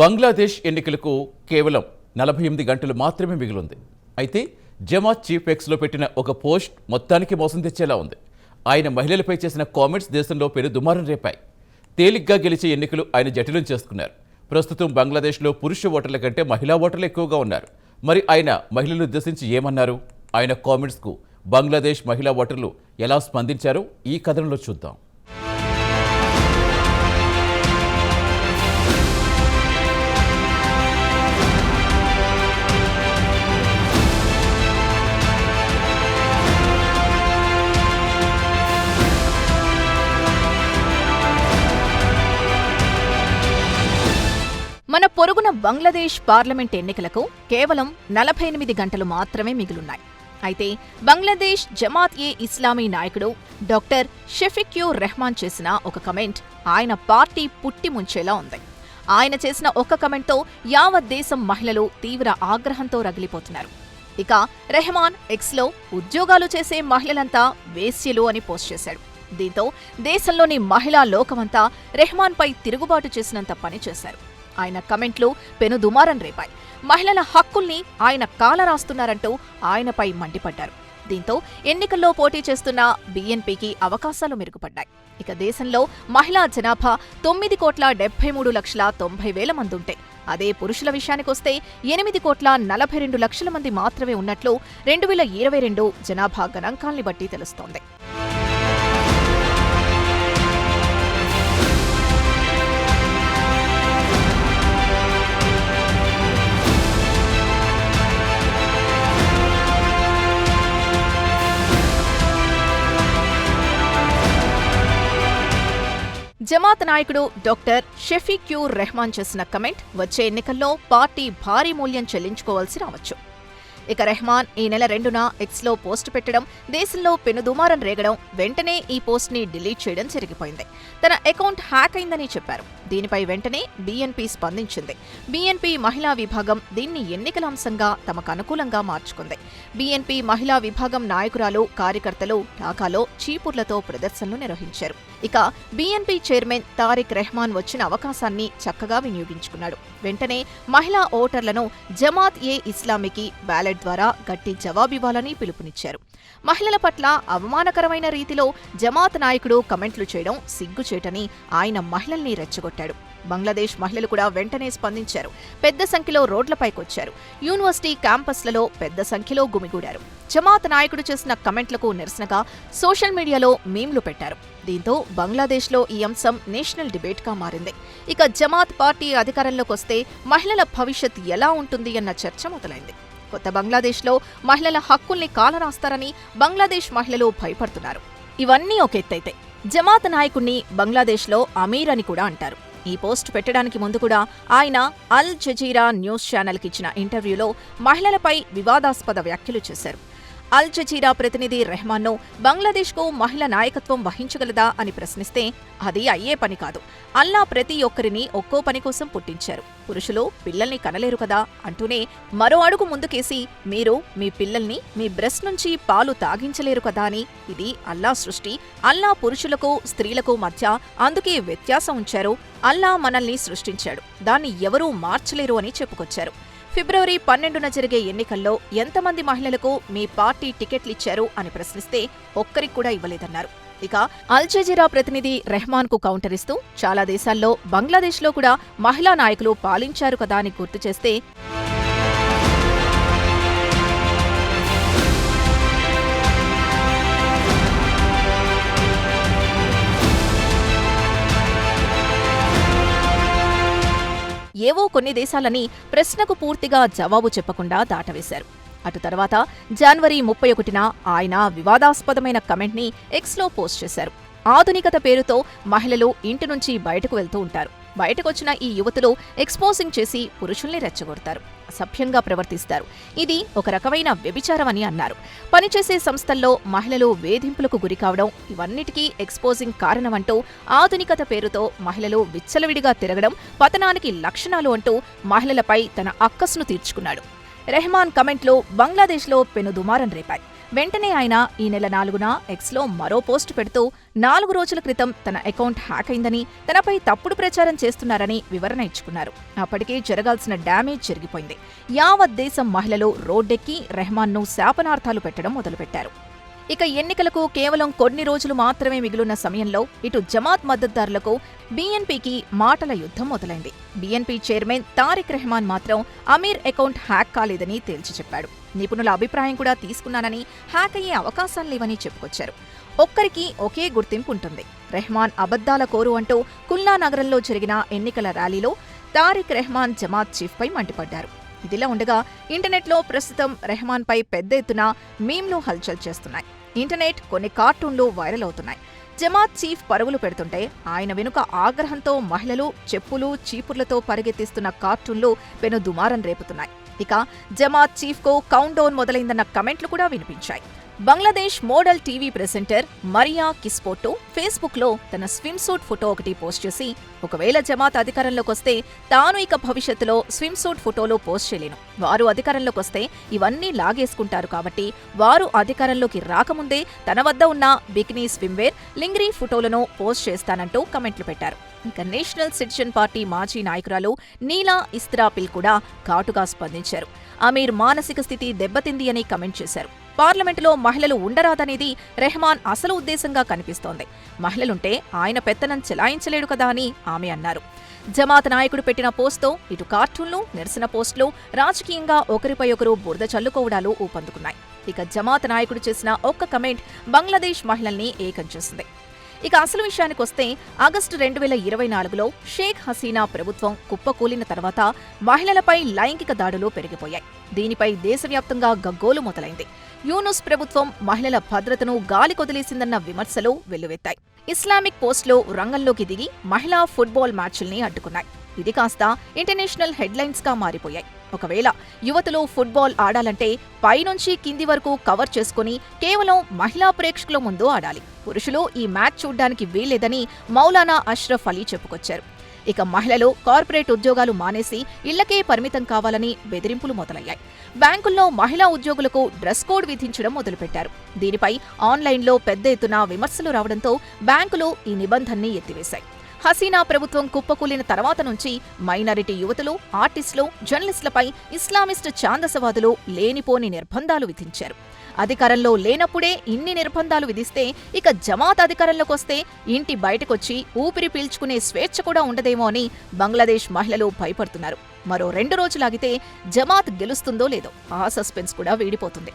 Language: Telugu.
బంగ్లాదేశ్ ఎన్నికలకు కేవలం 48 గంటలు మాత్రమే మిగిలింది. అయితే జమాత్ చీఫ్ ఎక్స్లో పెట్టిన ఒక పోస్ట్ మొత్తానికి మోసం తెచ్చేలా ఉంది. ఆయన మహిళలపై చేసిన కామెంట్స్ దేశంలో పెను దుమారం రేపాయి. తేలిగ్గా గెలిచే ఎన్నికలు ఆయన జటిలం చేసుకున్నారు. ప్రస్తుతం బంగ్లాదేశ్లో పురుష ఓటర్ల కంటే మహిళా ఓటర్లు ఎక్కువగా ఉన్నారు. మరి ఆయన మహిళలను ఉద్దేశించి ఏమన్నారు? ఆయన కామెంట్స్కు బంగ్లాదేశ్ మహిళా ఓటర్లు ఎలా స్పందించారో ఈ కథనంలో చూద్దాం. మన పొరుగున బంగ్లాదేశ్ పార్లమెంట్ ఎన్నికలకు కేవలం 48 గంటలు మాత్రమే మిగిలున్నాయి. అయితే బంగ్లాదేశ్ జమాత్-ఏ-ఇస్లామీ నాయకుడు డాక్టర్ షఫీక్యుర్ రెహమాన్ చేసిన ఒక కమెంట్ ఆయన పార్టీ పుట్టి ముంచేలా ఉంది. ఆయన చేసిన ఒక్క కమెంట్తో యావత్ దేశం మహిళలు తీవ్ర ఆగ్రహంతో రగిలిపోతున్నారు. ఇక రెహమాన్ ఎక్స్లో ఉద్యోగాలు చేసే మహిళలంతా వేశ్యలు అని పోస్ట్ చేశాడు. దీంతో దేశంలోని మహిళా లోకమంతా రెహమాన్పై తిరుగుబాటు చేసినంత పని చేశారు. ఆయన కమెంట్లు పెను దుమారం రేపాయి. మహిళల హక్కుల్ని ఆయన కాలరాస్తున్నారంటూ ఆయనపై మండిపడ్డారు. దీంతో ఎన్నికల్లో పోటీ చేస్తున్న బీఎన్పీకి అవకాశాలు మెరుగుపడ్డాయి. ఇక దేశంలో మహిళా జనాభా 9,73,90,000 మందుంటే అదే పురుషుల విషయానికొస్తే 8,42,00,000 మంది మాత్రమే ఉన్నట్లు 2022 జనాభా గణాంకాల్ని బట్టి తెలుస్తోంది. జమాత్ నాయకుడు డాక్టర్ షఫీక్యుర్ రెహమాన్ చేసిన కమెంట్ వచ్చే ఎన్నికల్లో పార్టీ భారీ మూల్యం చెల్లించుకోవాల్సి రావచ్చు. ఇక రెహమాన్ ఈ నెల 2న ఎక్స్లో పోస్టు పెట్టడం దేశంలో పెనుదుమారం రేగడం, వెంటనే ఈ పోస్ట్ని డిలీట్ చేయడం జరిగిపోయింది. తన అకౌంట్ హ్యాక్ అయిందని చెప్పారు. దీనిపై వెంటనే బీఎన్పీ స్పందించింది. బీఎన్పీ మహిళా విభాగం దీన్ని ఎన్నికల అంశంగా తమకు అనుకూలంగా మార్చుకుంది. బీఎన్పీ మహిళా విభాగం నాయకురాలు, కార్యకర్తలు ఢాకాలో చీపుర్లతో ప్రదర్శనలు నిర్వహించారు. ఇక బీఎన్పీ చైర్మన్ తారిక్ రెహమాన్ వచ్చిన అవకాశాన్ని చక్కగా వినియోగించుకున్నాడు. వెంటనే మహిళా ఓటర్లను జమాత్-ఏ-ఇస్లామీకి బ్యాలెట్ ద్వారా గట్టి జవాబివ్వాలని పిలుపునిచ్చారు. మహిళల పట్ల అవమానకరమైన రీతిలో జమాత్ నాయకుడు కమెంట్లు చేయడం సిగ్గుచేటని ఆయన మహిళల్ని రెచ్చగొట్టాడు. బంగ్లాదేశ్ మహిళలు కూడా వెంటనే స్పందించారు. పెద్ద సంఖ్యలో రోడ్లపైకొచ్చారు. యూనివర్సిటీ క్యాంపస్లలో పెద్ద సంఖ్యలో గుమిగూడారు. జమాత్ నాయకుడు చేసిన కమెంట్లకు నిరసనగా సోషల్ మీడియాలో మీమ్లు పెట్టారు. దీంతో బంగ్లాదేశ్లో ఈ అంశం నేషనల్ డిబేట్గా మారింది. ఇక జమాత్ పార్టీ అధికారంలోకొస్తే మహిళల భవిష్యత్ ఎలా ఉంటుంది అన్న చర్చ మొదలైంది. కొత్త బంగ్లాదేశ్లో మహిళల హక్కుల్ని కాలరాస్తారని బంగ్లాదేశ్ మహిళలు భయపడుతున్నారు. ఇవన్నీ ఒక ఎత్తైతే జమాత్ నాయకుణ్ణి బంగ్లాదేశ్లో అమీర్ అని కూడా అంటారు. ఈ పోస్ట్ పెట్టడానికి ముందు కూడా ఆయన అల్ జజీరా న్యూస్ ఛానల్కిచ్చిన ఇంటర్వ్యూలో మహిళలపై వివాదాస్పద వ్యాఖ్యలు చేశారు. అల్ జజీరా ప్రతినిధి రెహమాన్ను బంగ్లాదేశ్కు మహిళ నాయకత్వం వహించగలదా అని ప్రశ్నిస్తే అది అయ్యే పని కాదు. అల్లా ప్రతి ఒక్కరిని ఒక్కో పని కోసం పుట్టించారు. పురుషులు పిల్లల్ని కనలేరు కదా అంటూనే మరో అడుగు ముందుకేసి మీరు మీ పిల్లల్ని మీ బ్రెస్ట్ నుంచి పాలు తాగించలేరు కదా అని, ఇది అల్లా సృష్టి, అల్లా పురుషులకు స్త్రీలకు మధ్య అందుకే వ్యత్యాసం ఉంచారు. అల్లా మనల్ని సృష్టించాడు, దాన్ని ఎవరూ మార్చలేరు అని చెప్పుకొచ్చారు. ఫిబ్రవరి 12న జరిగే ఎన్నికల్లో ఎంతమంది మహిళలకు మీ పార్టీ టికెట్లిచ్చారు అని ప్రశ్నిస్తే ఒక్కరికి కూడా ఇవ్వలేదన్నారు. ఇక అల్ జజీరా ప్రతినిధి రెహమాన్ కు కౌంటర్ ఇస్తూ చాలా దేశాల్లో బంగ్లాదేశ్లో కూడా మహిళా నాయకులు పాలించారు కదా అని గుర్తు చేస్తే ఏవో కొన్ని దేశాలని ప్రశ్నకు పూర్తిగా జవాబు చెప్పకుండా దాటవేశారు. అటు తర్వాత జనవరి 31న ఆయన వివాదాస్పదమైన కమెంట్ని ఎక్స్లో పోస్ట్ చేశారు. ఆధునికత పేరుతో మహిళలు ఇంటి నుంచి బయటకు వెళ్తూ ఉంటారు. బయటకొచ్చిన ఈ యువతులు ఎక్స్పోజింగ్ చేసి పురుషుల్ని రెచ్చగొడతారు, అసభ్యంగా ప్రవర్తిస్తారు. ఇది ఒక రకమైన వ్యభిచారమని అన్నారు. పనిచేసే సంస్థల్లో మహిళలు వేధింపులకు గురికావడం ఇవన్నిటికీ ఎక్స్పోజింగ్ కారణమంటూ ఆధునికత పేరుతో మహిళలు విచ్చలవిడిగా తిరగడం పతనానికి లక్షణాలు అంటూ మహిళలపై తన అక్కస్ను తీర్చుకున్నాడు. రెహమాన్ కమెంట్లు బంగ్లాదేశ్లో పెను దుమారం రేపాయి. వెంటనే ఆయన ఈ నెల 4న ఎక్స్లో మరో పోస్ట్ పెడుతూ 4 రోజుల క్రితం తన అకౌంట్ హ్యాక్ అయిందని, తనపై తప్పుడు ప్రచారం చేస్తున్నారని వివరణ ఇచ్చుకున్నారు. అప్పటికే జరగాల్సిన డ్యామేజ్ జరిగిపోయింది. యావత్ దేశం మహిళలు రోడ్డెక్కి రెహమాన్ను శాపనార్థాలు పెట్టడం మొదలుపెట్టారు. ఇక ఎన్నికలకు కేవలం కొన్ని రోజులు మాత్రమే మిగిలిన సమయంలో ఇటు జమాత్ మద్దతుదారులకు బీఎన్పీకి మాటల యుద్ధం మొదలైంది. బీఎన్పీ చైర్మన్ తారిక్ రెహమాన్ మాత్రం అమీర్ అకౌంట్ హ్యాక్ కాలేదని తేల్చి చెప్పాడు. నిపుణుల అభిప్రాయం కూడా తీసుకున్నానని, హ్యాక్ అయ్యే అవకాశాలు లేవని చెప్పుకొచ్చారు. ఒక్కరికి ఒకే గుర్తింపు ఉంటుంది, రెహమాన్ అబద్దాల కోరు అంటూ కుల్నా నగరంలో జరిగిన ఎన్నికల ర్యాలీలో తారిక్ రెహమాన్ జమాత్ చీఫ్పై మండిపడ్డారు. ఇదిలా ఉండగా ఇంటర్నెట్లో ప్రస్తుతం రెహమాన్పై పెద్ద ఎత్తున మీమ్లు హల్చల్ చేస్తున్నాయి. ఇంటర్నెట్ కొన్ని కార్టూన్లు వైరల్ అవుతున్నాయి. జమాత్ చీఫ్ పరుగులు పెడుతుంటే ఆయన వెనుక ఆగ్రహంతో మహిళలు చెప్పులు చీపుర్లతో పరిగెత్తిస్తున్న కార్టూన్లు పెను దుమారం రేపుతున్నాయి. ఇక జమాత్ చీఫ్కు కౌంట్ డౌన్ మొదలైందన్న కమెంట్లు కూడా వినిపించాయి. Bangladesh model TV presenter Maria Kispotto ఫేస్బుక్లో తన స్విమ్ సూట్ ఫోటో ఒకటి పోస్ట్ చేసి, ఒకవేళ జమాత్ అధికారంలోకి వస్తే తాను ఇక భవిష్యత్తులో స్విమ్ సూట్ ఫోటోలు పోస్ట్ చేయలేను. వారు అధికారంలోకి వస్తే ఇవన్నీ లాగేసుకుంటారు కాబట్టి వారు అధికారంలోకి రాకముందే తన వద్ద ఉన్న బికినీ స్విమ్వేర్, లింగరీ ఫోటోలను పోస్ట్ చేస్తానంటూ కమెంట్లు పెట్టారు. ఇక నేషనల్ సిటిజన్ పార్టీ మాజీ నాయకురాలు నీలా ఇస్త్రాపిల్ కూడా ఘాటుగా స్పందించారు. అమీర్ మానసిక స్థితి దెబ్బతింది అని కమెంట్ చేశారు. పార్లమెంటులో మహిళలు ఉండరాదనేది రెహమాన్ అసలు ఉద్దేశంగా కనిపిస్తోంది. మహిళలుంటే ఆయన పెత్తనం చెలాయించలేడు కదా అని ఆమె అన్నారు. జమాత్ నాయకుడు పెట్టిన పోస్ట్తో ఇటు కార్టూన్లు, నిరసన పోస్టులు, రాజకీయంగా ఒకరిపై ఒకరు బురద చల్లుకోవడాలు ఊపందుకున్నాయి. ఇక జమాత్ నాయకుడు చేసిన ఒక్క కమెంట్ బంగ్లాదేశ్ మహిళల్ని ఏకం చేసింది. ఇక అసలు విషయానికొస్తే ఆగస్టు 2024లో షేక్ హసీనా ప్రభుత్వం కుప్పకూలిన తర్వాత మహిళలపై లైంగిక దాడులు పెరిగిపోయాయి. దీనిపై దేశవ్యాప్తంగా గగ్గోలు మొదలైంది. యూనుస్ ప్రభుత్వం మహిళల భద్రతను గాలికొదిలేసిందన్న విమర్శలు వెల్లువెత్తాయి. ఇస్లామిక్ పోస్టులు రంగంలోకి దిగి మహిళా ఫుట్బాల్ మ్యాచ్ల్ని అడ్డుకున్నాయి. ఇది కాస్త ఇంటర్నేషనల్ హెడ్లైన్స్గా మారిపోయాయి. ఒకవేళ యువతులు ఫుట్బాల్ ఆడాలంటే పైనుంచి కింది వరకు కవర్ చేసుకుని కేవలం మహిళా ప్రేక్షకుల ముందు ఆడాలి. పురుషులు ఈ మ్యాచ్ చూడ్డానికి వీల్లేదని మౌలానా అష్రఫ్ అలీ చెప్పుకొచ్చారు. ఇక మహిళలు కార్పొరేట్ ఉద్యోగాలు మానేసి ఇళ్లకే పరిమితం కావాలని బెదిరింపులు మొదలయ్యాయి. బ్యాంకుల్లో మహిళా ఉద్యోగులకు డ్రెస్ కోడ్ విధించడం మొదలుపెట్టారు. దీనిపై ఆన్లైన్లో పెద్ద ఎత్తున విమర్శలు రావడంతో బ్యాంకులు ఈ నిబంధనని ఎత్తివేశాయి. హసీనా ప్రభుత్వం కుప్పకూలిన తర్వాత నుంచి మైనారిటీ యువతులు, ఆర్టిస్టులు, జర్నలిస్టులపై ఇస్లామిస్ట్ ఛాందసవాదులు లేనిపోని నిర్బంధాలు విధించారు. అధికారంలో లేనప్పుడే ఇన్ని నిర్బంధాలు విధిస్తే ఇక జమాత్ అధికారంలోకి వస్తే ఇంటి బయటకొచ్చి ఊపిరి పీల్చుకునే స్వేచ్ఛ కూడా ఉండదేమో అని బంగ్లాదేశ్ మహిళలు భయపడుతున్నారు. మరో 2 రోజులాగితే జమాత్ గెలుస్తుందో లేదో ఆ సస్పెన్స్ కూడా వీడిపోతుంది.